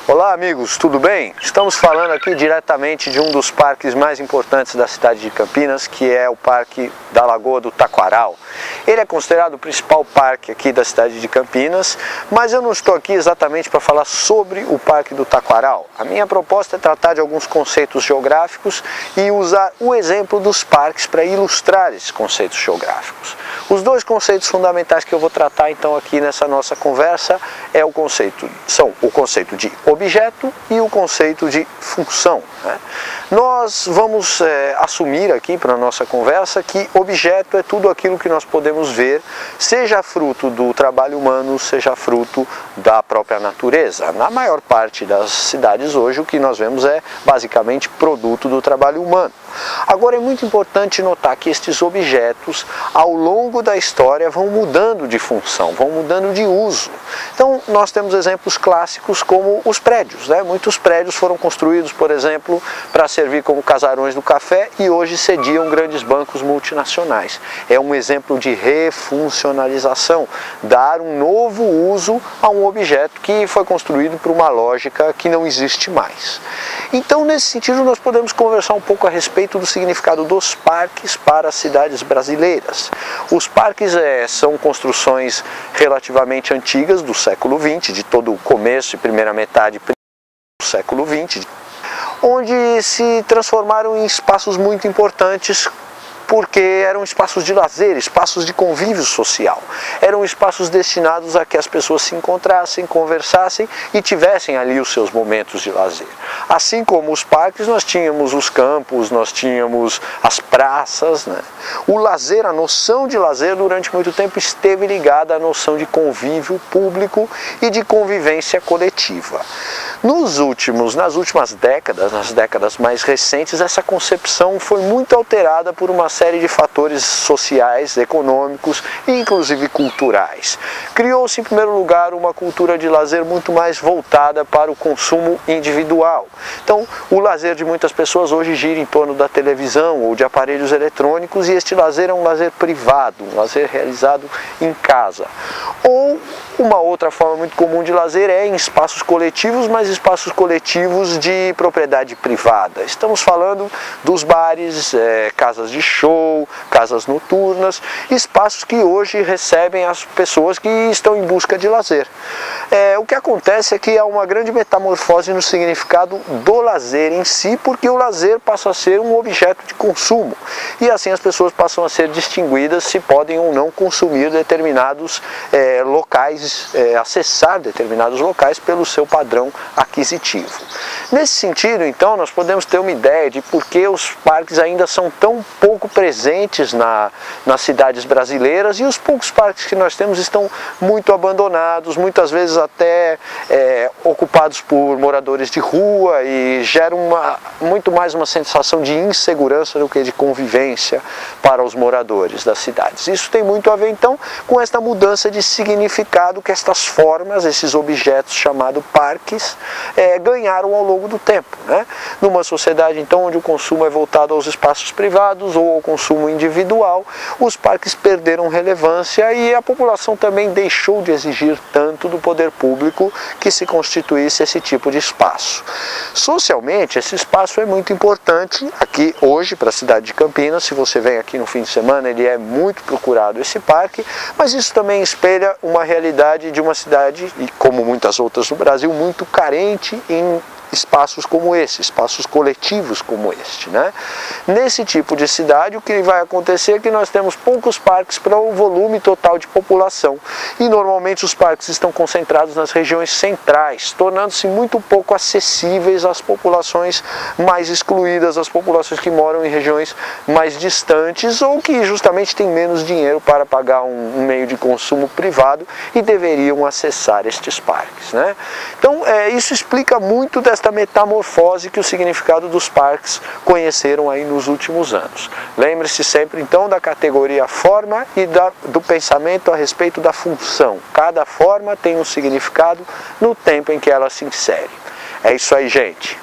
Olá amigos, tudo bem? Estamos falando aqui diretamente de um dos parques mais importantes da cidade de Campinas, que é o Parque da Lagoa do Taquaral. Ele é considerado o principal parque aqui da cidade de Campinas, mas eu não estou aqui exatamente para falar sobre o Parque do Taquaral. A minha proposta é tratar de alguns conceitos geográficos e usar o exemplo dos parques para ilustrar esses conceitos geográficos. Os dois conceitos fundamentais que eu vou tratar então aqui nessa nossa conversa são o conceito de objeto e o conceito de função, né? Nós vamos assumir aqui para a nossa conversa que objeto é tudo aquilo que nós podemos ver, seja fruto do trabalho humano, seja fruto da própria natureza. Na maior parte das cidades hoje o que nós vemos é basicamente produto do trabalho humano. Agora é muito importante notar que estes objetos ao longo da história vão mudando de função, vão mudando de uso. Então nós temos exemplos clássicos como os prédios, né? Muitos prédios foram construídos, por exemplo, para servir como casarões do café e hoje sediam grandes bancos multinacionais. É um exemplo de refuncionalização, dar um novo uso a um objeto que foi construído por uma lógica que não existe mais. Então nesse sentido nós podemos conversar um pouco a respeito do significado dos parques para as cidades brasileiras. Os parques são construções relativamente antigas do século XX, de todo o começo e primeira metade do século XX, onde se transformaram em espaços muito importantes porque eram espaços de lazer, espaços de convívio social. Eram espaços destinados a que as pessoas se encontrassem, conversassem e tivessem ali os seus momentos de lazer. Assim como os parques, nós tínhamos os campos, nós tínhamos as praças, né? O lazer, a noção de lazer, durante muito tempo esteve ligada à noção de convívio público e de convivência coletiva. Nas últimas décadas, nas décadas mais recentes, essa concepção foi muito alterada por uma série de fatores sociais, econômicos e inclusive culturais. Criou-se em primeiro lugar uma cultura de lazer muito mais voltada para o consumo individual. Então o lazer de muitas pessoas hoje gira em torno da televisão ou de aparelhos eletrônicos e este lazer é um lazer privado, um lazer realizado em casa. Ou uma outra forma muito comum de lazer é em espaços coletivos, mas espaços coletivos de propriedade privada. Estamos falando dos bares, casas de show, casas noturnas, espaços que hoje recebem as pessoas que estão em busca de lazer. O que acontece é que há uma grande metamorfose no significado do lazer em si, porque o lazer passa a ser um objeto de consumo e assim as pessoas passam a ser distinguidas se podem ou não consumir determinados locais, acessar determinados locais pelo seu padrão aquisitivo. Nesse sentido, então, nós podemos ter uma ideia de por que os parques ainda são tão pouco presentes nas cidades brasileiras e os poucos parques que nós temos estão muito abandonados, muitas vezes até ocupados por moradores de rua e geram muito mais uma sensação de insegurança do que de convivência para os moradores das cidades. Isso tem muito a ver, então, com esta mudança de significado que estas formas, esses objetos chamados parques, ganharam ao longo do tempo, né? Numa sociedade, então, onde o consumo é voltado aos espaços privados ou ao consumo individual, os parques perderam relevância e a população também deixou de exigir tanto do poder público que se constituísse esse tipo de espaço. Socialmente, esse espaço é muito importante aqui hoje para a cidade de Campinas. Se você vem aqui no fim de semana, ele é muito procurado, esse parque, mas isso também espelha uma realidade de uma cidade, e como muitas outras no Brasil, muito carente em espaços como esse, espaços coletivos como este, né? Nesse tipo de cidade, o que vai acontecer é que nós temos poucos parques para o volume total de população e normalmente os parques estão concentrados nas regiões centrais, tornando-se muito pouco acessíveis às populações mais excluídas, às populações que moram em regiões mais distantes ou que justamente têm menos dinheiro para pagar um meio de consumo privado e deveriam acessar estes parques, né? Então isso explica muito dessa esta metamorfose que o significado dos parques conheceram aí nos últimos anos. Lembre-se sempre então da categoria forma e do pensamento a respeito da função. Cada forma tem um significado no tempo em que ela se insere. É isso aí, gente.